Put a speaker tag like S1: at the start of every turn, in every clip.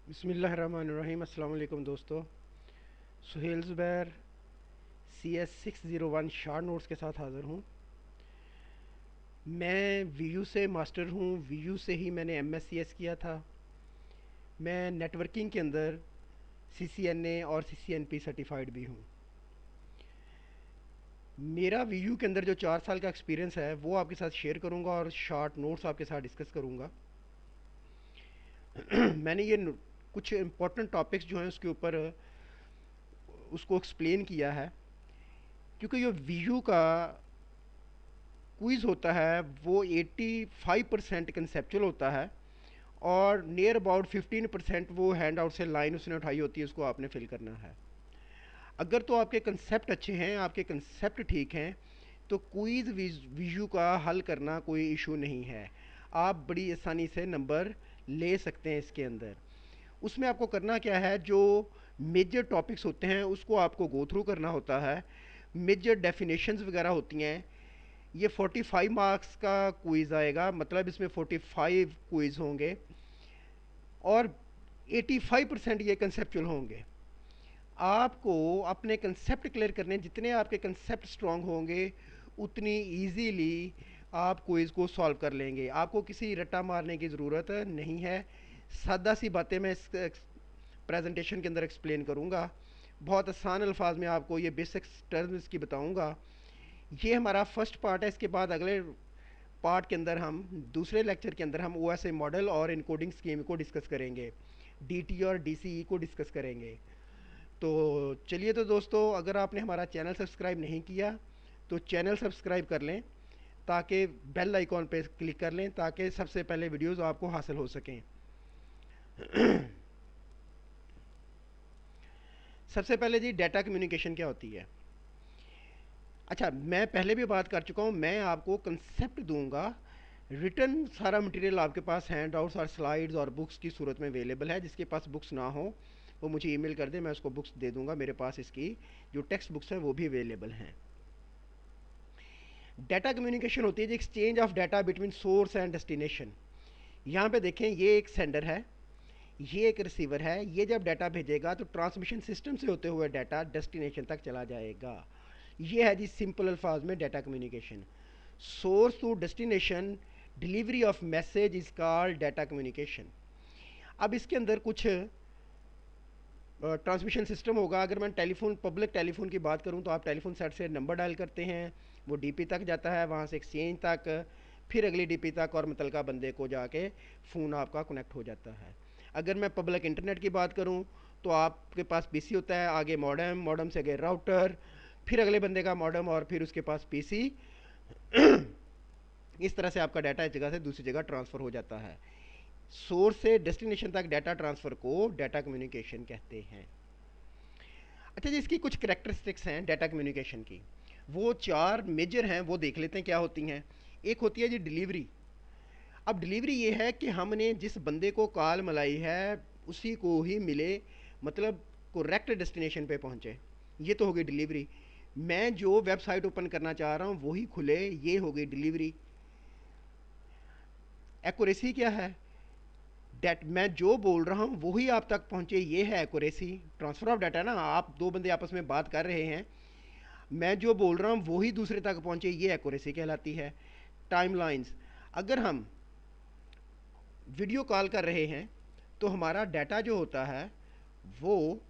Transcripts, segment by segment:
S1: बिस्मिल्लाहिर्रहमानिर्रहीम। अस्सलाम वालेकुम दोस्तों। Suhail Zubair CS601 short notes के साथ हाज़िर हूँ। मैं वीयू से मास्टर हूँ। वीयू से ही मैंने MSCS किया था। मैं नेटवर्किंग के अंदर CCNA और CCNP सर्टिफाइड भी हूँ। मेरा वीयू के अंदर जो 4 साल का एक्सपीरियंस है वो आपके साथ शेयर करूँगा और शार्ट नोट्स आपके साथ डिस्कस करूँगा। मैंने कुछ इम्पोर्टेंट टॉपिक्स जो हैं उसके ऊपर उसको एक्सप्लेन किया है, क्योंकि ये वीयू का क्विज़ होता है वो 85% कंसेप्चुअल होता है और नियर अबाउट 15% वो हैंड आउट से लाइन उसने उठाई होती है, उसको आपने फिल करना है। अगर तो आपके कंसेप्ट अच्छे हैं, आपके कंसेप्ट ठीक हैं, तो क्विज़ वीयू का हल करना कोई इशू नहीं है। आप बड़ी आसानी से नंबर ले सकते हैं इसके अंदर। उसमें आपको करना क्या है, जो मेजर टॉपिक्स होते हैं उसको आपको गो थ्रू करना होता है। मेजर डेफिनेशंस वगैरह होती हैं। ये 45 मार्क्स का क्विज़ आएगा, मतलब इसमें 45 क्विज़ होंगे और 85% ये कंसेप्चुअल होंगे। आपको अपने कंसेप्ट क्लियर करने, जितने आपके कंसेप्ट स्ट्रांग होंगे उतनी इजीली आप क्विज़ को सॉल्व कर लेंगे। आपको किसी रट्टा मारने की ज़रूरत नहीं है। सादा सी बातें मैं इस प्रेजेंटेशन के अंदर एक्सप्लेन करूँगा। बहुत आसान अल्फाज में आपको ये बेसिक टर्म्स की बताऊँगा। ये हमारा फर्स्ट पार्ट है। इसके बाद अगले पार्ट के अंदर हम दूसरे लेक्चर के अंदर हम OSI मॉडल और इनकोडिंग स्कीम को डिस्कस करेंगे, DT और DCE को डिस्कस करेंगे। तो चलिए, तो दोस्तों, अगर आपने हमारा चैनल सब्सक्राइब नहीं किया तो चैनल सब्सक्राइब कर लें, ताकि बेल आइकॉन पे क्लिक कर लें ताकि सबसे पहले वीडियोस आपको हासिल हो सकें। सबसे पहले जी, डाटा कम्युनिकेशन क्या होती है। अच्छा, मैं पहले भी बात कर चुका हूँ। मैं आपको कंसेप्ट दूंगा। रिटर्न सारा मटेरियल आपके पास हैंड आउट्स और स्लाइड्स और बुक्स की सूरत में अवेलेबल है। जिसके पास बुक्स ना हो वो मुझे ईमेल कर दे, मैं उसको बुक्स दे दूंगा। मेरे पास इसकी जो टेक्स्ट बुक्स हैं वो भी अवेलेबल हैं। डाटा कम्युनिकेशन होती है जी exchange of data between source and destination. यहाँ पे देखें, ये एक सेंडर है, ये एक रिसीवर है। ये जब डाटा भेजेगा तो ट्रांसमिशन सिस्टम से होते हुए डाटा डेस्टिनेशन तक चला जाएगा। ये है जी सिंपल अल्फाज में data communication. Source to destination delivery of message is called data communication. अब इसके अंदर कुछ ट्रांसमिशन सिस्टम होगा। अगर मैं टेलीफोन, पब्लिक टेलीफोन की बात करूं तो आप टेलीफोन सेट से नंबर डायल करते हैं, वो DP तक जाता है, वहां से एक्सचेंज तक, फिर अगली DP तक और मुतलका बंदे को जाके फ़ोन आपका कनेक्ट हो जाता है। अगर मैं पब्लिक इंटरनेट की बात करूं तो आपके पास PC होता है, आगे मॉडेम, मॉडेम से आगे राउटर, फिर अगले बंदे का मॉडेम और फिर उसके पास PC। इस तरह से आपका डाटा एक जगह से दूसरी जगह ट्रांसफ़र हो जाता है। सोर्स से डेस्टिनेशन तक डाटा ट्रांसफ़र को डाटा कम्युनिकेशन कहते हैं। अच्छा जी, इसकी कुछ करेक्टरिस्टिक्स हैं डाटा कम्युनिकेशन की। वो 4 मेजर हैं, वो देख लेते हैं क्या होती हैं। एक होती है जी डिलीवरी। अब डिलीवरी ये है कि हमने जिस बंदे को कॉल मिलाई है उसी को ही मिले, मतलब करेक्ट डेस्टिनेशन पे पहुंचे। ये तो हो गई डिलीवरी। मैं जो वेबसाइट ओपन करना चाह रहा हूँ वही खुले, ये हो गई डिलीवरी। एक्यूरेसी क्या है, डेट मैं जो बोल रहा हूँ वही आप तक पहुँचे, ये है एक्यूरेसी। ट्रांसफ़र ऑफ डाटा ना, आप दो बंदे आपस में बात कर रहे हैं, मैं जो बोल रहा हूँ वही दूसरे तक पहुँचे, ये एक्यूरेसी कहलाती है। टाइमलाइंस, अगर हम वीडियो कॉल कर रहे हैं तो हमारा डाटा जो होता है वो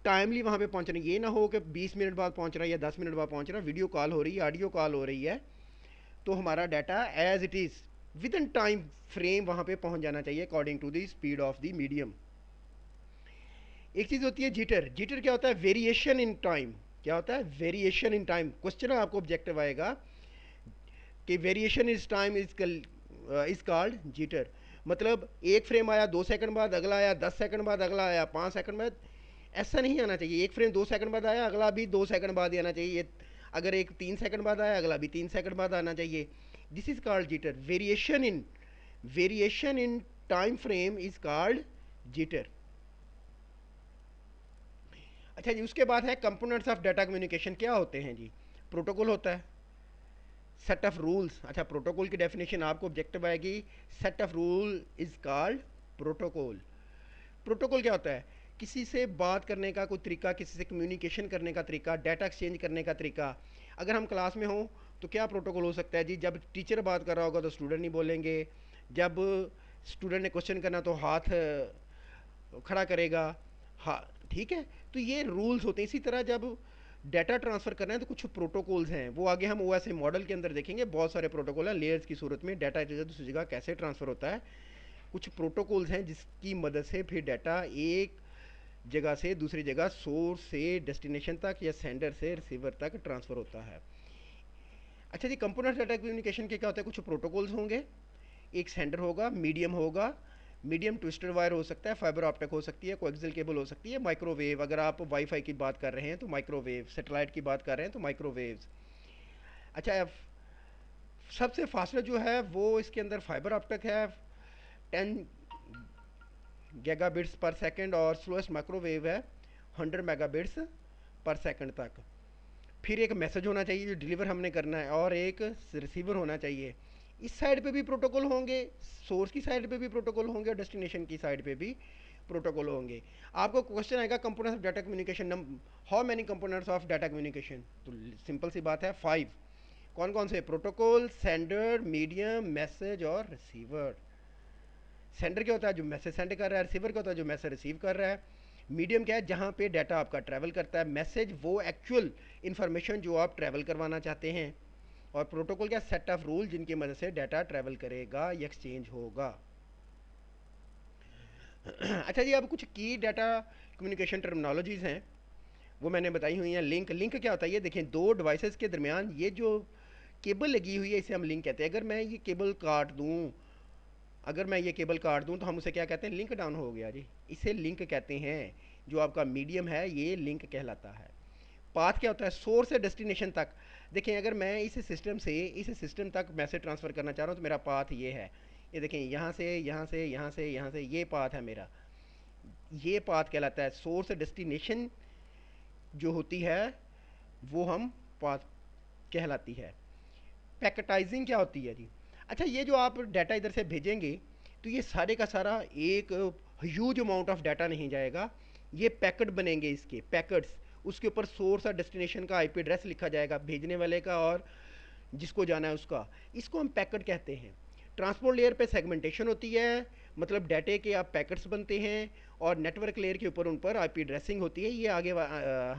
S1: टाइमली वहाँ पे पहुँचना। ये ना हो कि 20 मिनट बाद पहुँच रहा है या 10 मिनट बाद पहुँच रहा है। वीडियो कॉल हो रही है, ऑडियो कॉल हो रही है, तो हमारा data as it is within time frame वहाँ पे पहुँच जाना चाहिए according to the speed of the medium. एक चीज़ होती है जीटर। जीटर क्या होता है, वेरिएशन इन टाइम। क्या होता है, वेरिएशन इन टाइम। क्वेश्चन आपको ऑब्जेक्टिव आएगा कि variation is time is called jitter. मतलब एक फ्रेम आया 2 सेकंड बाद, अगला आया 10 सेकंड बाद, अगला आया 5 सेकंड बाद। ऐसा नहीं आना चाहिए। एक फ्रेम 2 सेकंड बाद आया, अगला भी 2 सेकंड बाद ही आना चाहिए। अगर एक 3 सेकंड बाद आया, अगला भी 3 सेकंड बाद आना चाहिए। This is called jitter. Variation in time frame is called jitter. अच्छा जी, उसके बाद है कंपोनेंट्स ऑफ डाटा कम्युनिकेशन। क्या होते हैं जी, प्रोटोकॉल होता है, सेट ऑफ रूल्स। अच्छा, प्रोटोकॉल की डेफिनेशन आपको ऑब्जेक्टिव आएगी, set of rule is called protocol. Protocol क्या होता है? किसी से बात करने का कोई तरीका, किसी से कम्युनिकेशन करने का तरीका, डाटा एक्सचेंज करने का तरीका। अगर हम क्लास में हों तो क्या प्रोटोकॉल हो सकता है जी? जब टीचर बात कर रहा होगा तो स्टूडेंट नहीं बोलेंगे, जब स्टूडेंट ने क्वेश्चन करना तो हाथ खड़ा करेगा। हाँ, ठीक है। तो ये रूल्स होते हैं। इसी तरह जब डाटा ट्रांसफ़र करना है तो कुछ प्रोटोकॉल्स हैं, वो आगे हम ओएसए मॉडल के अंदर देखेंगे। बहुत सारे प्रोटोकॉल हैं लेयर्स की सूरत में, डाटा एक जगह दूसरी जगह कैसे ट्रांसफ़र होता है। कुछ प्रोटोकॉल्स हैं जिसकी मदद से फिर डाटा एक जगह से दूसरी जगह, सोर्स से डेस्टिनेशन तक या सेंडर से रिसीवर तक ट्रांसफ़र होता है। अच्छा जी, कंपोनेंट डाटा कम्युनिकेशन के क्या होता है? कुछ प्रोटोकॉल्स होंगे, एक सेंडर होगा, मीडियम होगा। मीडियम ट्विस्टर वायर हो सकता है, फाइबर ऑप्टिक हो सकती है, कोएक्सियल केबल हो सकती है, माइक्रोवेव। अगर आप वाईफाई की बात कर रहे हैं तो माइक्रोवेव, सैटेलाइट की बात कर रहे हैं तो माइक्रोवेव्स। अच्छा, सबसे फास्टेस्ट जो है वो इसके अंदर फाइबर ऑप्टिक है, 10 गीगाबिट्स पर सेकंड, और स्लोएस्ट माइक्रोवेव है 100 मेगाबिट्स पर सेकंड तक। फिर एक मैसेज होना चाहिए जो डिलीवर हमने करना है, और एक रिसीवर होना चाहिए। इस साइड पे भी प्रोटोकॉल होंगे, सोर्स की साइड पे भी प्रोटोकॉल होंगे, और डेस्टिनेशन की साइड पे भी प्रोटोकॉल होंगे। आपको क्वेश्चन आएगा components of data communication, how many components of data communication? तो सिंपल सी बात है, 5। कौन कौन से? प्रोटोकॉल, सेंडर, मीडियम, मैसेज और रिसीवर। सेंडर क्या होता है? जो मैसेज सेंड कर रहा है। रिसीवर क्या होता है? जो मैसेज रिसीव कर रहा है। मीडियम क्या है? जहाँ पे डाटा आपका ट्रैवल करता है। मैसेज वो एक्चुअल इन्फॉर्मेशन जो आप ट्रैवल करवाना चाहते हैं। और प्रोटोकॉल क्या? सेट ऑफ रूल जिनकी मदद से डाटा ट्रैवल करेगा या एक्सचेंज होगा। अच्छा जी, अब कुछ की डाटा कम्युनिकेशन टर्मिनोलॉजीज़ हैं, वो मैंने बताई हुई हैं। लिंक, लिंक क्या होता है? ये देखें, दो डिवाइसेस के दरमियान ये जो केबल लगी हुई है इसे हम लिंक कहते हैं। अगर मैं ये केबल काट दूँ, अगर मैं ये केबल काट दूँ तो हम उसे क्या कहते हैं? लिंक डाउन हो गया जी, इसे लिंक कहते हैं। जो आपका मीडियम है ये लिंक कहलाता है। पाथ क्या होता है? सोर्स से डेस्टिनेशन तक। देखें, अगर मैं इस सिस्टम से इस सिस्टम तक मैसेज ट्रांसफ़र करना चाह रहा हूँ तो मेरा पाथ ये है। ये देखें, यहाँ से यहाँ से यहाँ से यहाँ से, ये पाथ है मेरा। ये पाथ कहलाता है। सोर्स से डेस्टिनेशन जो होती है वो हम पाथ कहलाती है। पैकेटाइजिंग क्या होती है जी? अच्छा, ये जो आप डाटा इधर से भेजेंगे तो ये सारे का सारा एक ह्यूज अमाउंट ऑफ डाटा नहीं जाएगा। ये पैकेट बनेंगे, इसके पैकेट्स। उसके ऊपर सोर्स और डेस्टिनेशन का आईपी एड्रेस लिखा जाएगा, भेजने वाले का और जिसको जाना है उसका। इसको हम पैकेट कहते हैं। ट्रांसपोर्ट लेयर पे सेगमेंटेशन होती है, मतलब डाटे के आप पैकेट्स बनते हैं, और नेटवर्क लेयर के ऊपर उन पर आईपी एड्रेसिंग होती है। ये आगे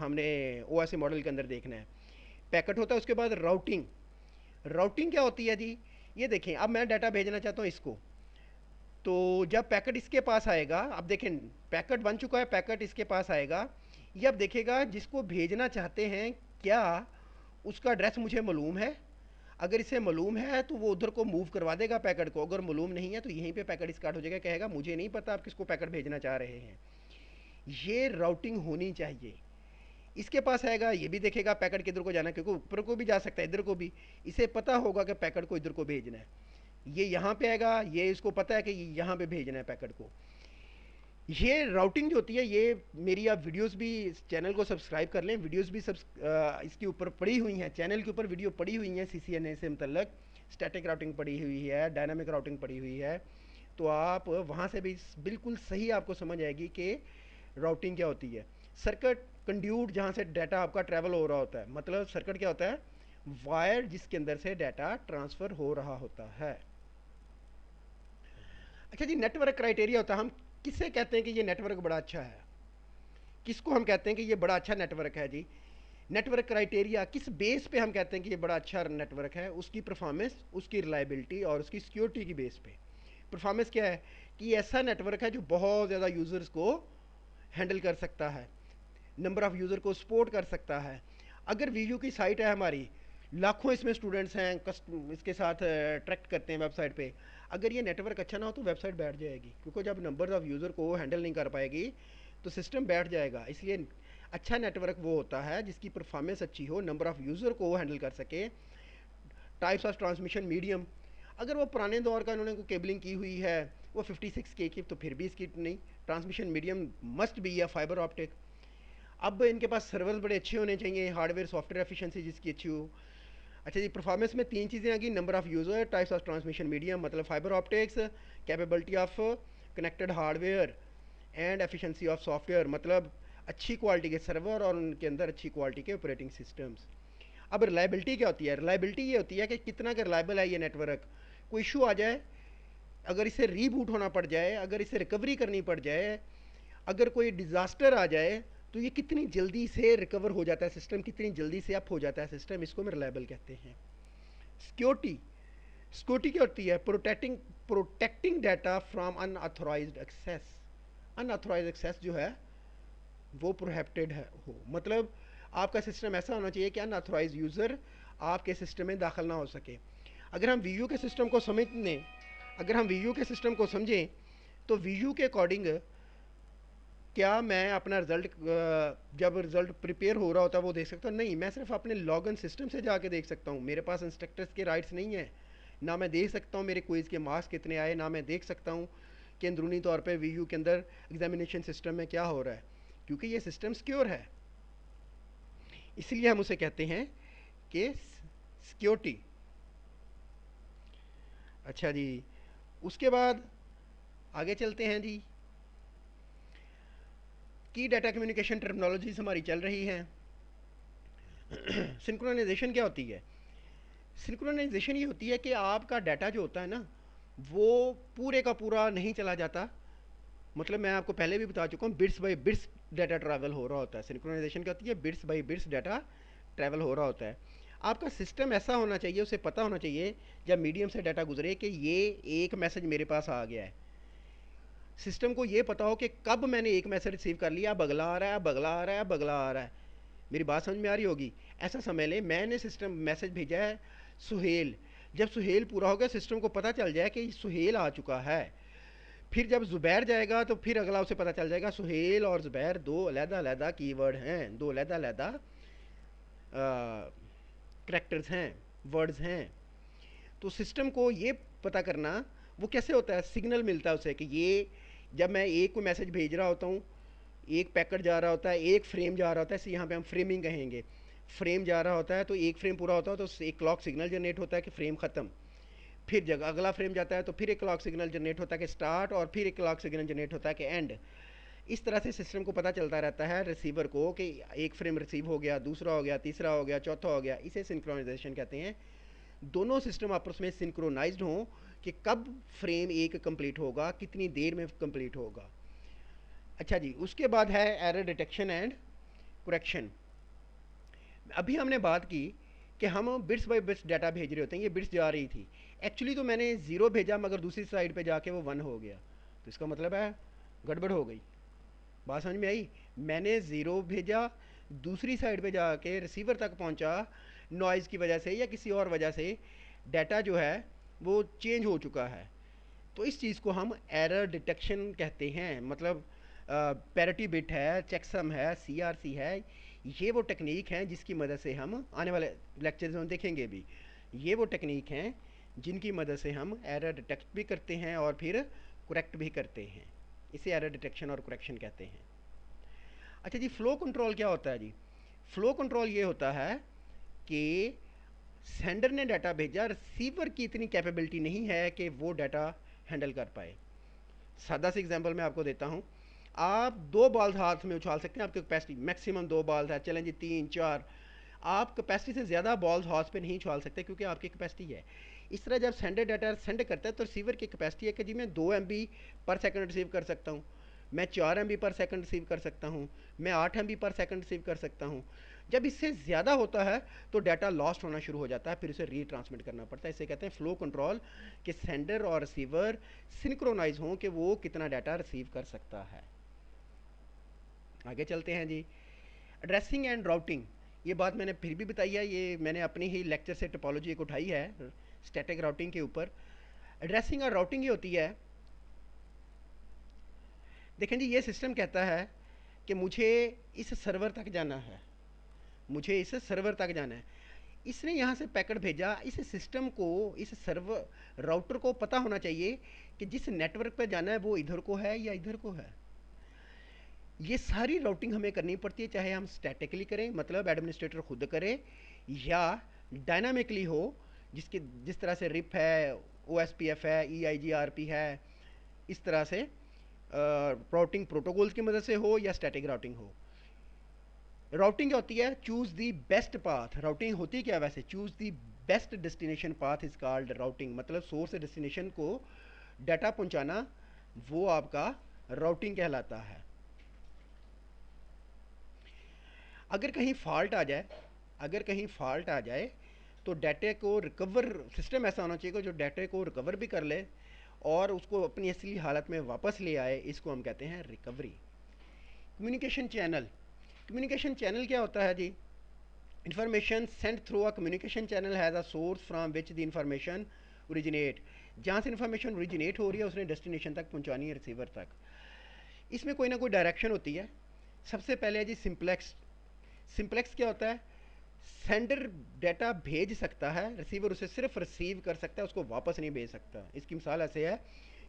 S1: हमने ओएसए मॉडल के अंदर देखना है। पैकेट होता है। उसके बाद राउटिंग। राउटिंग क्या होती है जी? ये देखें, अब मैं डाटा भेजना चाहता हूँ इसको, तो जब पैकेट इसके पास आएगा, अब देखें पैकेट बन चुका है, पैकेट इसके पास आएगा। ये अब देखेगा जिसको भेजना चाहते हैं क्या उसका एड्रेस मुझे मालूम है। अगर इसे मालूम है तो वो उधर को मूव करवा देगा पैकेट को। अगर मालूम नहीं है तो यहीं पे पैकेट स्टार्ट हो जाएगा, कहेगा मुझे नहीं पता आप किसको पैकेट भेजना चाह रहे हैं। ये राउटिंग होनी चाहिए। इसके पास आएगा, ये भी देखेगा पैकेट किधर को जाना है, क्योंकि ऊपर को भी जा सकता है, इधर को भी। इसे पता होगा कि पैकेट को इधर को भेजना है। ये यहाँ पे आएगा, ये इसको पता है कि यहाँ पे भेजना है पैकेट को। ये राउटिंग जो होती है, ये मेरी आप वीडियोस भी, इस चैनल को सब्सक्राइब कर लें। वीडियोस भी इसके ऊपर पड़ी हुई हैं, चैनल के ऊपर वीडियो पड़ी हुई हैं सीसीएनए से मतलब। स्टैटिक राउटिंग पड़ी हुई है, डायनामिक राउटिंग पड़ी हुई है। तो आप वहाँ से भी बिल्कुल सही आपको समझ आएगी कि राउटिंग क्या होती है। सर्किट कंड्यूट, जहाँ से डाटा आपका ट्रैवल हो रहा होता है, मतलब सर्किट क्या होता है? वायर जिसके अंदर से डाटा ट्रांसफ़र हो रहा होता है। अच्छा जी, नेटवर्क क्राइटेरिया होता है। हम किससे कहते हैं कि ये नेटवर्क बड़ा अच्छा है? किसको हम कहते हैं कि ये बड़ा अच्छा नेटवर्क है जी? नेटवर्क क्राइटेरिया किस बेस पे हम कहते हैं कि ये बड़ा अच्छा नेटवर्क है? उसकी परफॉर्मेंस, उसकी रिलायबिलिटी और उसकी सिक्योरिटी की बेस पे। परफॉर्मेंस क्या है? कि ऐसा नेटवर्क है जो बहुत ज़्यादा यूज़र्स को हैंडल कर सकता है, नंबर ऑफ़ यूज़र को सपोर्ट कर सकता है। अगर वीडियो की साइट है हमारी, लाखों इसमें स्टूडेंट्स हैं इसके साथ अट्रैक्ट करते हैं वेबसाइट पे, अगर ये नेटवर्क अच्छा ना हो तो वेबसाइट बैठ जाएगी, क्योंकि जब नंबर ऑफ़ यूज़र को हैंडल नहीं कर पाएगी तो सिस्टम बैठ जाएगा। इसलिए अच्छा नेटवर्क वो होता है जिसकी परफॉर्मेंस अच्छी हो, नंबर ऑफ़ यूज़र को हैंडल कर सके। टाइप्स ऑफ ट्रांसमिशन मीडियम, अगर वो पुराने दौर का इन्होंने केबलिंग की हुई है वो 56K की, तो फिर भी इसकी नहीं। ट्रांसमिशन मीडियम मस्ट बी या फाइबर ऑप्टिक। अब इनके पास सर्वर्स बड़े अच्छे होने चाहिए, हार्डवेयर सॉफ्टवेयर एफिशिएंसी जिसकी अच्छी हो। अच्छा जी, परफॉर्मेंस में 3 चीज़ें आ गई, number of user, types of transmission medium मतलब fibre optics, capability of connected hardware, and efficiency of software, मतलब अच्छी क्वालिटी के सर्वर और उनके अंदर अच्छी क्वालिटी के ऑपरेटिंग सिस्टम्स। अब रिलायबिलिटी क्या होती है? रिलायबिलिटी ये होती है कि कितना का रिलायबल है ये नेटवर्क। कोई इशू आ जाए, अगर इसे रीबूट होना पड़ जाए, अगर इसे रिकवरी करनी पड़ जाए, अगर कोई डिज़ास्टर आ जाए, तो ये कितनी जल्दी से रिकवर हो जाता है सिस्टम, कितनी जल्दी से अप हो जाता है सिस्टम, इसको हम रिलायबल कहते हैं। सिक्योरिटी, सिक्योरिटी क्या होती है? Protecting data from unauthorised access. Unauthorised access जो है वो प्रोहिबिटेड है हो, मतलब आपका सिस्टम ऐसा होना चाहिए कि अनऑथोराइज यूज़र आपके सिस्टम में दाखिल ना हो सके। अगर हम वीयू के सिस्टम को समझने अगर हम वीयू के सिस्टम को समझें, तो वीयू के अकॉर्डिंग क्या मैं अपना रिज़ल्ट, जब रिज़ल्ट प्रिपेयर हो रहा होता है वो देख सकता हूँ? नहीं, मैं सिर्फ अपने लॉगिन सिस्टम से जाके देख सकता हूँ। मेरे पास इंस्ट्रक्टर्स के राइट्स नहीं है। ना मैं देख सकता हूँ मेरे क्विज़ के मार्क्स कितने आए, ना मैं देख सकता हूँ कि अंदरूनी तौर पे वीयू के अंदर एग्जामिनेशन सिस्टम में क्या हो रहा है, क्योंकि ये सिस्टम सिक्योर है। इसलिए हम उसे कहते हैं कि सिक्योरिटी। अच्छा जी, उसके बाद आगे चलते हैं जी। की डाटा कम्युनिकेशन टर्मिनोलॉजीज हमारी चल रही हैं। सिंक्रोनाइजेशन क्या होती है? सिंक्रोनाइजेशन ये होती है कि आपका डाटा जो होता है ना, वो पूरे का पूरा नहीं चला जाता। मतलब मैं आपको पहले भी बता चुका हूँ, bits by bits data travel हो रहा होता है। सिंक्रोनाइजेशन क्या होती है? Bits by bits data travel हो रहा होता है। आपका सिस्टम ऐसा होना चाहिए, उसे पता होना चाहिए जब मीडियम से डाटा गुजरे कि ये एक मैसेज मेरे पास आ गया है। सिस्टम को ये पता हो कि कब मैंने एक मैसेज रिसीव कर लिया, अब अगला आ रहा है, अब अगला आ रहा है, अब अगला आ रहा है। मेरी बात समझ में आ रही होगी। ऐसा समझ लें मैंने सिस्टम मैसेज भेजा है सुहेल, जब सुहेल पूरा हो गया सिस्टम को पता चल जाए कि सुहेल आ चुका है। फिर जब ज़ुबैर जाएगा तो फिर अगला उसे पता चल जाएगा सुहेल और ज़ुबैर दो अलग-अलग कीवर्ड हैं, दो अलग-अलग करैक्टर्स हैं, वर्ड्स हैं। तो सिस्टम को ये पता करना, वो कैसे होता है? सिग्नल मिलता है उसे कि ये, जब मैं एक को मैसेज भेज रहा होता हूँ, एक पैकेट जा रहा होता है, एक फ्रेम जा रहा होता है, इसे यहाँ पे हम फ्रेमिंग कहेंगे। फ्रेम जा रहा होता है तो एक फ्रेम पूरा होता है तो एक क्लॉक सिग्नल जनरेट होता है कि फ्रेम ख़त्म। फिर जब अगला फ्रेम जाता है तो फिर एक क्लॉक सिग्नल जनरेट होता है कि स्टार्ट, और फिर एक क्लॉक सिग्नल जनरेट होता है कि एंड। इस तरह से सिस्टम को पता चलता रहता है रिसीवर को कि एक फ्रेम रिसीव हो गया, दूसरा हो गया, तीसरा हो गया, चौथा हो गया। इसे सिंक्रोनाइजेशन कहते हैं। दोनों सिस्टम आपस में सिंक्रोनाइज्ड हों कि कब फ्रेम एक कंप्लीट होगा, कितनी देर में कंप्लीट होगा। अच्छा जी, उसके बाद है एरर डिटेक्शन एंड करेक्शन। अभी हमने बात की कि हम बिट्स बाय बिट्स डाटा भेज रहे होते हैं, ये बिट्स जा रही थी। एक्चुअली तो मैंने ज़ीरो भेजा, मगर दूसरी साइड पे जाके वो वन हो गया, तो इसका मतलब है गड़बड़ हो गई। बात समझ में आई? मैंने ज़ीरो भेजा, दूसरी साइड पे जाके रिसीवर तक पहुंचा, नॉइज़ की वजह से या किसी और वजह से डाटा जो है वो चेंज हो चुका है। तो इस चीज़ को हम एरर डिटेक्शन कहते हैं। मतलब पैरिटी बिट है, चेकसम है, सीआरसी है, ये वो टेक्निक हैं जिसकी मदद से हम आने वाले लेक्चर्स में देखेंगे भी। ये वो टेक्निक हैं जिनकी मदद से हम एरर डिटेक्ट भी करते हैं और फिर करेक्ट भी करते हैं। इसे एरर डिटेक्शन और करेक्शन कहते हैं। अच्छा जी, फ़्लो कंट्रोल क्या होता है जी? फ़्लो कंट्रोल ये होता है कि सेंडर ने डाटा भेजा, रिसीवर की इतनी कैपेबिलिटी नहीं है कि वो डाटा हैंडल कर पाए। सादा सी एग्जांपल मैं आपको देता हूँ। आप दो बॉल्स हाथ में उछाल सकते हैं, आपकी कैपेसिटी मैक्सिमम दो बॉल्स है, चलें जी तीन चार। आप कैपेसिटी से ज़्यादा बॉल्स हाथ पे नहीं उछाल सकते क्योंकि आपकी कैपेसिटी है। इस तरह जब सेंडर डाटा सेंड करता है तो रिसीवर की कैपेसिटी है कि जी मैं 2 MB पर सेकंड रिसीव कर सकता हूँ, मैं 4 MB पर सेकंड रिसीव कर सकता हूँ, मैं 8 MB पर सेकंड रिसीव कर सकता हूँ। जब इससे ज़्यादा होता है तो डाटा लॉस्ट होना शुरू हो जाता है, फिर उसे रीट्रांसमिट करना पड़ता है। इसे कहते हैं फ़्लो कंट्रोल, कि सेंडर और रिसीवर सिंक्रोनाइज हों कि वो कितना डाटा रिसीव कर सकता है। आगे चलते हैं जी। एड्रेसिंग एंड राउटिंग, ये बात मैंने फिर भी बताई है, ये मैंने अपनी ही लेक्चर से टोपोलॉजी एक उठाई है स्टैटिक राउटिंग के ऊपर। एड्रेसिंग और राउटिंग ये होती है, देखें जी, ये सिस्टम कहता है कि मुझे इस सर्वर तक जाना है, मुझे इस सर्वर तक जाना है। इसने यहाँ से पैकेट भेजा, इस सिस्टम को, इस सर्वर राउटर को पता होना चाहिए कि जिस नेटवर्क पर जाना है वो इधर को है या इधर को है। ये सारी राउटिंग हमें करनी पड़ती है, चाहे हम स्टैटिकली करें, मतलब एडमिनिस्ट्रेटर खुद करे, या डायनामिकली हो, जिस तरह से रिप है, ओ है, EIGRP है, इस तरह से राउटिंग प्रोटोकॉल्स की मदद से हो या स्टैटिक राउटिंग हो। राउटिंग क्या होती है? Choose the best path. Routing होती क्या है वैसे? Choose the best destination path is called routing. मतलब सोर्स से डेस्टिनेशन को डाटा पहुंचाना, वो आपका राउटिंग कहलाता है। अगर कहीं फॉल्ट आ जाए, अगर कहीं फॉल्ट आ जाए तो डाटे को रिकवर, सिस्टम ऐसा होना चाहिए कि जो डाटे को रिकवर भी कर ले और उसको अपनी असली हालत में वापस ले आए। इसको हम कहते हैं recovery. Communication channel. Communication channel क्या होता है जी? Information sent through a communication channel has a source from which the information originate. जहाँ से इंफॉर्मेशन ओरिजिनेट हो रही है उसने डेस्टिनेशन तक पहुँचानी है, रिसीवर तक। इसमें कोई ना कोई डायरेक्शन होती है। सबसे पहले है जी सिंप्लेक्स। सिंप्लेक्स क्या होता है? सेंडर डाटा भेज सकता है, रिसीवर उसे सिर्फ रिसीव कर सकता है, उसको वापस नहीं भेज सकता। इसकी मिसाल ऐसे है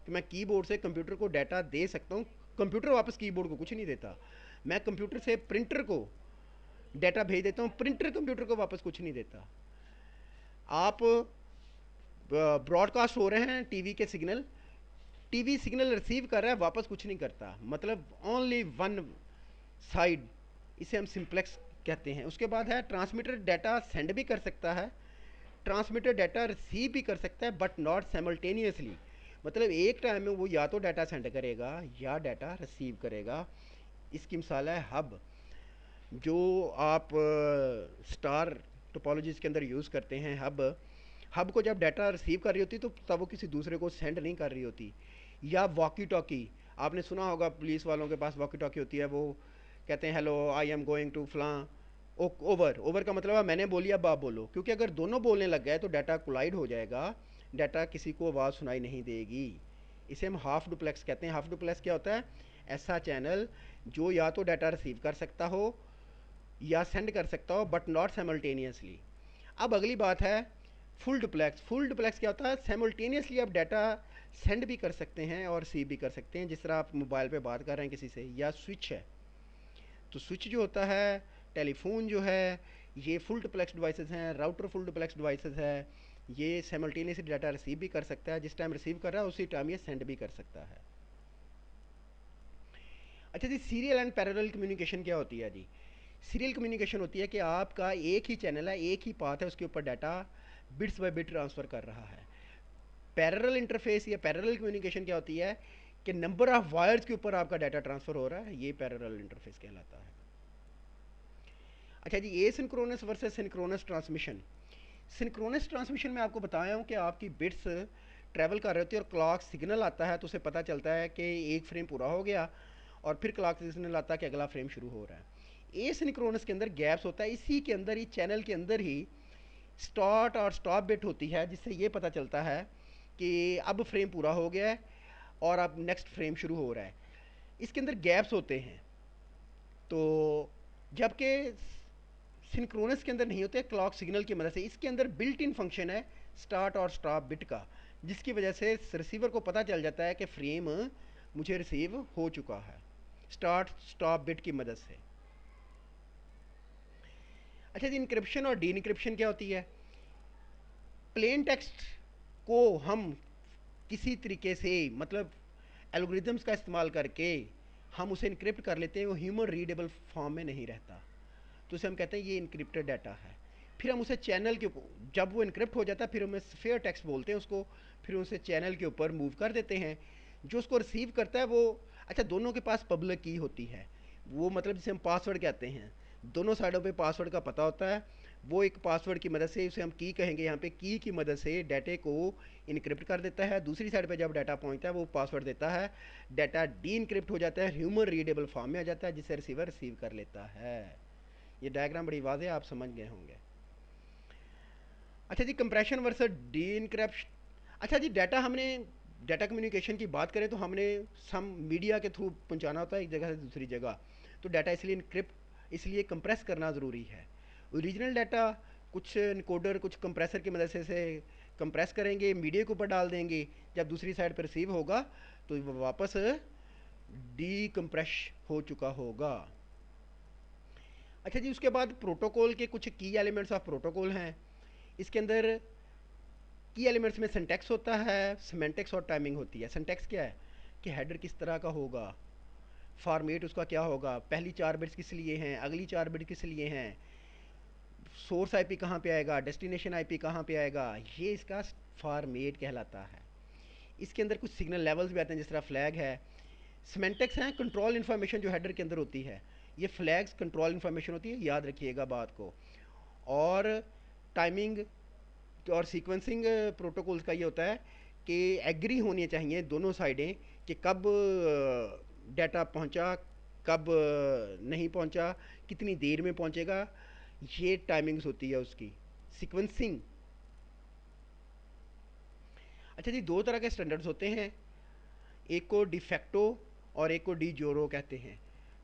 S1: कि मैं कीबोर्ड से कंप्यूटर को डाटा दे सकता हूँ, कंप्यूटर वापस कीबोर्ड को कुछ नहीं देता। मैं कंप्यूटर से प्रिंटर को डाटा भेज देता हूँ, प्रिंटर कंप्यूटर को वापस कुछ नहीं देता। आप ब्रॉडकास्ट हो रहे हैं टीवी के सिग्नल, टीवी सिग्नल रिसीव कर रहा है, वापस कुछ नहीं करता, मतलब ओनली वन साइड। इसे हम सिंप्लेक्स कहते हैं। उसके बाद है ट्रांसमीटर डाटा सेंड भी कर सकता है, ट्रांसमीटर डाटा रिसीव भी कर सकता है, बट नॉट साइमल्टेनियसली। मतलब एक टाइम में वो या तो डाटा सेंड करेगा या डाटा रिसीव करेगा। इसकी मिसाल है हब, जो आप स्टार टोपोलॉजीज के अंदर यूज़ करते हैं। हब, हब को जब डाटा रिसीव कर रही होती तो तब वो किसी दूसरे को सेंड नहीं कर रही होती। या वॉकी टॉकी, आपने सुना होगा पुलिस वालों के पास वॉकी टॉकी होती है, वो कहते हैं hello I am going to फ्लां। ओवर, ओवर का मतलब है मैंने बोली अब आप बोलो, क्योंकि अगर दोनों बोलने लग गए तो डाटा कोलाइड हो जाएगा, डाटा किसी को आवाज़ सुनाई नहीं देगी। इसे हम हाफ डुप्लेक्स कहते हैं। हाफ डुप्लेक्स क्या होता है? ऐसा चैनल जो या तो डाटा रिसीव कर सकता हो या सेंड कर सकता हो, बट नॉट साइमल्टेनियसली। अब अगली बात है फुल डुप्लेक्स। फुल डुप्लेक्स क्या होता है? साइमल्टेनियसली आप डाटा सेंड भी कर सकते हैं और रिसीव भी कर सकते हैं, जिस तरह आप मोबाइल पे बात कर रहे हैं किसी से। या स्विच है, तो स्विच जो होता है, टेलीफोन जो है, ये फुल डुप्लेक्स डिवाइसेस हैं। राउटर फुल डुप्लेक्स डिवाइसेस है, ये साइमल्टेनियसली डाटा रिसीव भी कर सकता है, जिस टाइम रिसीव कर रहा है उसी टाइम ये सेंड भी कर सकता है। अच्छा जी, सीरियल एंड पैरेलल कम्युनिकेशन क्या होती है जी? सीरियल कम्युनिकेशन होती है कि आपका एक ही चैनल है, एक ही पाथ है, उसके ऊपर data bits by bit transfer कर रहा है। पैरेलल इंटरफेस या पैरेलल कम्युनिकेशन क्या होती है कि नंबर ऑफ वायर्स के ऊपर आपका डाटा ट्रांसफ़र हो रहा है, ये पैरेलल इंटरफेस कहलाता है। अच्छा जी, asynchronous versus synchronous transmission. Synchronous transmission में आपको बताया हूँ कि आपकी बिट्स ट्रैवल कर रही होती है और क्लॉक सिग्नल आता है तो उसे पता चलता है कि एक फ्रेम पूरा हो गया, और फिर क्लॉक सिग्नल आता है कि अगला फ्रेम शुरू हो रहा है। एसिंक्रोनस के अंदर गैप्स होता है, इसी के अंदर ही, चैनल के अंदर ही स्टार्ट और स्टॉप बिट होती है, जिससे ये पता चलता है कि अब फ्रेम पूरा हो गया है और अब नेक्स्ट फ्रेम शुरू हो रहा है। इसके अंदर गैप्स होते हैं, तो जबकि सिंक्रोनस के अंदर नहीं होते, क्लॉक सिग्नल की मदद से। इसके अंदर बिल्ट इन फंक्शन है स्टार्ट और स्टॉप बिट का, जिसकी वजह से रिसीवर को पता चल जाता है कि फ्रेम मुझे रिसीव हो चुका है, स्टार्ट स्टॉप बिट की मदद से। अच्छा जी, इनक्रिप्शन और डी इनक्रिप्शन क्या होती है? प्लेन टेक्स्ट को हम किसी तरीके से, मतलब एल्गोरिदम्स का इस्तेमाल करके हम उसे इनक्रिप्ट कर लेते हैं, वो ह्यूमन रीडेबल फॉर्म में नहीं रहता, तो उसे हम कहते हैं ये इनक्रिप्टेड डाटा है। फिर हम उसे चैनल के ऊपर, जब वो इनक्रिप्ट हो जाता है फिर हम स्फेयर टेक्स्ट बोलते हैं उसको, फिर उसे चैनल के ऊपर मूव कर देते हैं। जो उसको रिसीव करता है वो, अच्छा दोनों के पास पब्लिक की होती है, वो मतलब जिसे हम पासवर्ड कहते हैं, दोनों साइडों पे पासवर्ड का पता होता है। वो एक पासवर्ड की मदद से, उसे हम की कहेंगे यहाँ पे, की की मदद से डाटे को इनक्रिप्ट कर देता है। दूसरी साइड पे जब डाटा पहुँचता है वो पासवर्ड देता है, डाटा डी इनक्रिप्ट हो जाता है, ह्यूमन रीडेबल फॉर्म में आ जाता है, जिसे रिसीवर रिसीव कर लेता है। ये डायग्राम बड़ी वाज़ेह आप समझ गए होंगे। अच्छा जी, कंप्रेशन वर्सेस डी इनक्रिप्शन। अच्छा जी, डाटा हमने, डाटा कम्युनिकेशन की बात करें तो हमने सम मीडिया के थ्रू पहुंचाना होता है एक जगह से दूसरी जगह, तो डाटा इसलिए इनक्रिप्ट, इसलिए कंप्रेस करना ज़रूरी है। ओरिजिनल डाटा कुछ इनकोडर, कुछ कंप्रेसर की मदद से कंप्रेस करेंगे, मीडिया के ऊपर डाल देंगे, जब दूसरी साइड पर रिसीव होगा तो वो वापस डी कंप्रेस हो चुका होगा। अच्छा जी, उसके बाद प्रोटोकॉल के कुछ की एलिमेंट्स ऑफ प्रोटोकॉल हैं। इसके अंदर की एलिमेंट्स में सिंटैक्स होता है, सिमेंटिक्स और टाइमिंग होती है। सिंटैक्स क्या है? कि हेडर किस तरह का होगा, फॉर्मेट उसका क्या होगा, पहली 4 बिट्स किस लिए हैं, अगली 4 बिट किस लिए हैं, सोर्स आईपी कहाँ पे आएगा, डेस्टिनेशन आईपी कहाँ पे आएगा, ये इसका फॉर्मेट कहलाता है। इसके अंदर कुछ सिग्नल लेवल्स भी आते हैं, जिस तरह फ्लैग है, सिमेंटिक्स हैं, कंट्रोल इन्फॉर्मेशन जो हेडर के अंदर होती है, ये फ्लैग्स कंट्रोल इन्फॉर्मेशन होती है, याद रखिएगा बात को। और टाइमिंग और सीक्वेंसिंग प्रोटोकॉल्स का ये होता है कि एग्री होनी चाहिए दोनों साइडें कि कब डाटा पहुंचा, कब नहीं पहुंचा, कितनी देर में पहुंचेगा, ये टाइमिंग्स होती है उसकी सीक्वेंसिंग। अच्छा जी, दो तरह के स्टैंडर्ड्स होते हैं, एक को डिफेक्टो और एक को डी जोरो कहते हैं।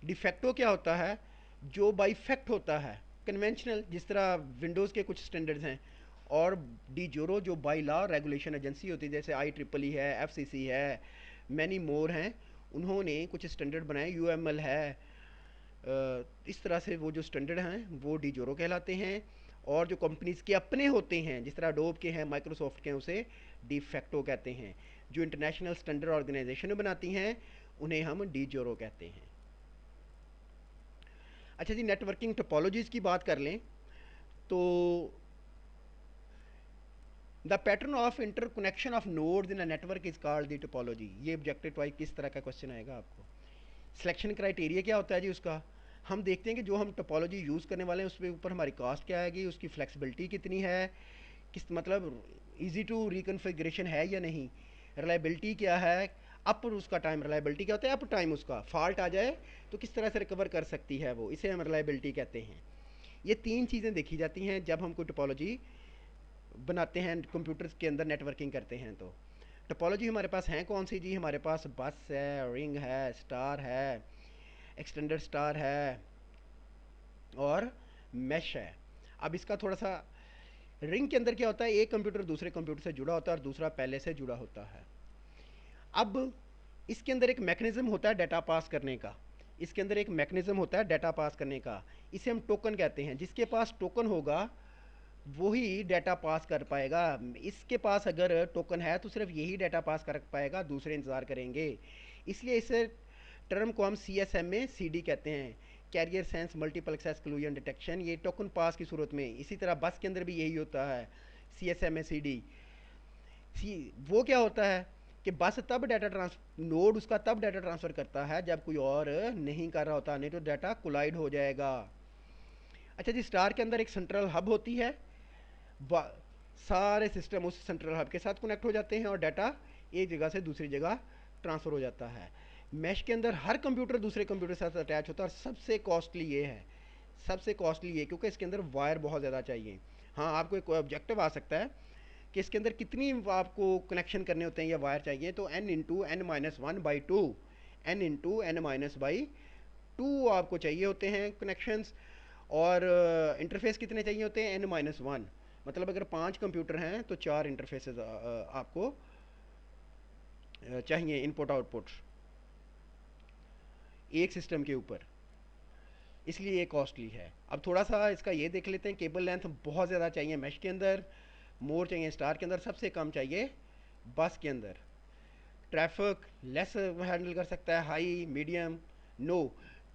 S1: डिफेक्टो क्या होता है, जो बाई फैक्ट होता है, कन्वेंशनल, जिस तरह विंडोज़ के कुछ स्टैंडर्ड्स हैं, और डी जोरो जो बाई लॉ रेगुलेशन एजेंसी होती है, जैसे IEEE है, FCC है, मैनी मोर हैं, उन्होंने कुछ स्टैंडर्ड बनाए, UML है, इस तरह से वो जो स्टैंडर्ड हैं वो डी जोरो कहलाते हैं। और जो कंपनीज़ के अपने होते हैं, जिस तरह डोब के हैं, माइक्रोसॉफ्ट के हैं, उसे डी फैक्टो कहते हैं। जो इंटरनेशनल स्टैंडर्ड ऑर्गेनाइजेशन बनाती हैं उन्हें हम डी जोरो कहते हैं। अच्छा जी, नेटवर्किंग टोपोलॉजीज़ की बात कर लें तो the pattern of interconnection of nodes in a network is called the topology. ये ऑब्जेक्टिव वाइज किस तरह का क्वेश्चन आएगा आपको। सिलेक्शन क्राइटेरिया क्या होता है जी उसका, हम देखते हैं कि जो हम टोपोलॉजी यूज़ करने वाले हैं उसके ऊपर हमारी कॉस्ट क्या आएगी, उसकी फ्लेक्सिबिलिटी कितनी है, किस मतलब इजी टू रिकन्फिग्रेशन है या नहीं, रिलायबिलिटी क्या है, अप उसका टाइम, रिलायबिलिटी क्या होता है, अप टाइम, उसका फॉल्ट आ जाए तो किस तरह से रिकवर कर सकती है वो, इसे हम रिलायबिलिटी कहते हैं। ये 3 चीज़ें देखी जाती हैं जब हम कोई टोपोलॉजी बनाते हैं, कंप्यूटर्स के अंदर नेटवर्किंग करते हैं। तो टोपोलॉजी हमारे पास हैं कौन सी जी, हमारे पास बस है, रिंग है, स्टार है, एक्सटेंडेड स्टार है और मैश है। अब इसका थोड़ा सा, रिंग के अंदर क्या होता है, एक कंप्यूटर दूसरे कंप्यूटर से जुड़ा होता है और दूसरा पहले से जुड़ा होता है। अब इसके अंदर एक मैकेनिज्म होता है डाटा पास करने का, इसके अंदर एक मैकेनिज्म होता है डाटा पास करने का, इसे हम टोकन कहते हैं। जिसके पास टोकन होगा वही डाटा पास कर पाएगा, इसके पास अगर टोकन है तो सिर्फ यही डाटा पास कर पाएगा, दूसरे इंतज़ार करेंगे। इसलिए इस टर्म को हम CSM में CD कहते हैं, carrier sense multiple access collision detection, ये टोकन पास की सूरत में। इसी तरह बस के अंदर भी यही होता है, CSM में CD। वो क्या होता है कि बस तब डाटा नोड उसका तब डाटा ट्रांसफ़र करता है जब कोई और नहीं कर रहा होता, नहीं तो डाटा कोलाइड हो जाएगा। अच्छा जी, स्टार के अंदर एक सेंट्रल हब होती है, सारे सिस्टम उस सेंट्रल हब के साथ कनेक्ट हो जाते हैं और डाटा एक जगह से दूसरी जगह ट्रांसफ़र हो जाता है। मैश के अंदर हर कंप्यूटर दूसरे कंप्यूटर के साथ अटैच होता है और सबसे कॉस्टली ये है, सबसे कॉस्टली ये, क्योंकि इसके अंदर वायर बहुत ज़्यादा चाहिए। हाँ, आपको एक ऑब्जेक्टिव आ सकता है कि इसके अंदर कितनी आपको कनेक्शन करने होते हैं या वायर चाहिए, तो n × n-1/2, n × n-2 आपको चाहिए होते हैं कनेक्शंस। और इंटरफेस कितने चाहिए होते हैं, n-1, मतलब अगर 5 कंप्यूटर हैं तो 4 इंटरफेसेस आपको चाहिए, इनपुट आउटपुट एक सिस्टम के ऊपर, इसलिए ये कॉस्टली है। अब थोड़ा सा इसका ये देख लेते हैं, केबल लेंथ बहुत ज़्यादा चाहिए मैश के अंदर, मोर चाहिए स्टार के अंदर, सबसे कम चाहिए बस के अंदर। ट्रैफिक लेस हैंडल कर सकता है, हाई, मीडियम, नो।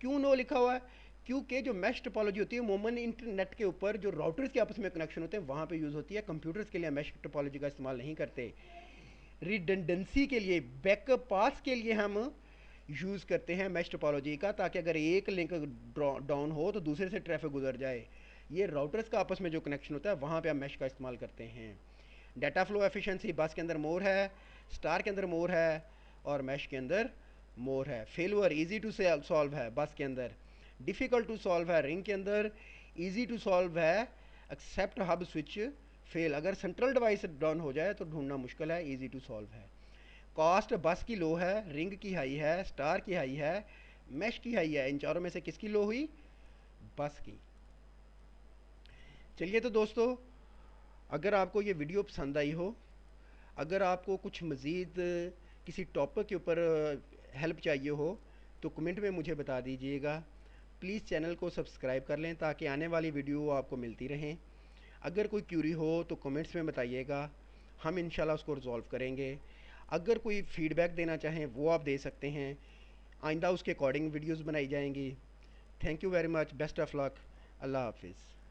S1: क्यों नो लिखा हुआ है, क्योंकि जो मैश टोपोलॉजी होती है मोमन इंटरनेट के ऊपर जो राउटर्स के आपस में कनेक्शन होते हैं वहाँ पे यूज़ होती है, कंप्यूटर्स के लिए मैश टोपोलॉजी का इस्तेमाल नहीं करते। रिडंडेंसी के लिए, बैकअप पास के लिए हम यूज़ करते हैं मैश टोपोलॉजी का, ताकि अगर एक लिंक डाउन हो तो दूसरे से ट्रैफिक गुजर जाए। ये राउटर्स का आपस में जो कनेक्शन होता है वहाँ पे हम मैश का इस्तेमाल करते हैं। डाटा फ्लो एफिशिएंसी बस के अंदर मोर है, स्टार के अंदर मोर है और मैश के अंदर मोर है। फेलवर इजी टू सॉल्व है बस के अंदर, डिफ़िकल्ट टू सॉल्व है रिंग के अंदर, इजी टू सॉल्व है एक्सेप्ट हब स्विच फेल, अगर सेंट्रल डिवाइस डाउन हो जाए तो ढूंढना मुश्किल है, इजी टू सॉल्व है। कॉस्ट बस की लो है, रिंग की हाई है, स्टार की हाई है, मैश की हाई है। इन चारों में से किसकी लो हुई, बस की। चलिए तो दोस्तों, अगर आपको ये वीडियो पसंद आई हो, अगर आपको कुछ मज़ीद किसी टॉपिक के ऊपर हेल्प चाहिए हो तो कमेंट में मुझे बता दीजिएगा। प्लीज़ चैनल को सब्सक्राइब कर लें ताकि आने वाली वीडियो आपको मिलती रहें। अगर कोई क्यूरी हो तो कमेंट्स में बताइएगा, हम इंशाल्लाह उसको रिजॉल्व करेंगे। अगर कोई फीडबैक देना चाहें वो आप दे सकते हैं। आइंदा उसके अकॉर्डिंग वीडियोस बनाई जाएंगी। Thank you very much, best of luck, Allah हाफिज़।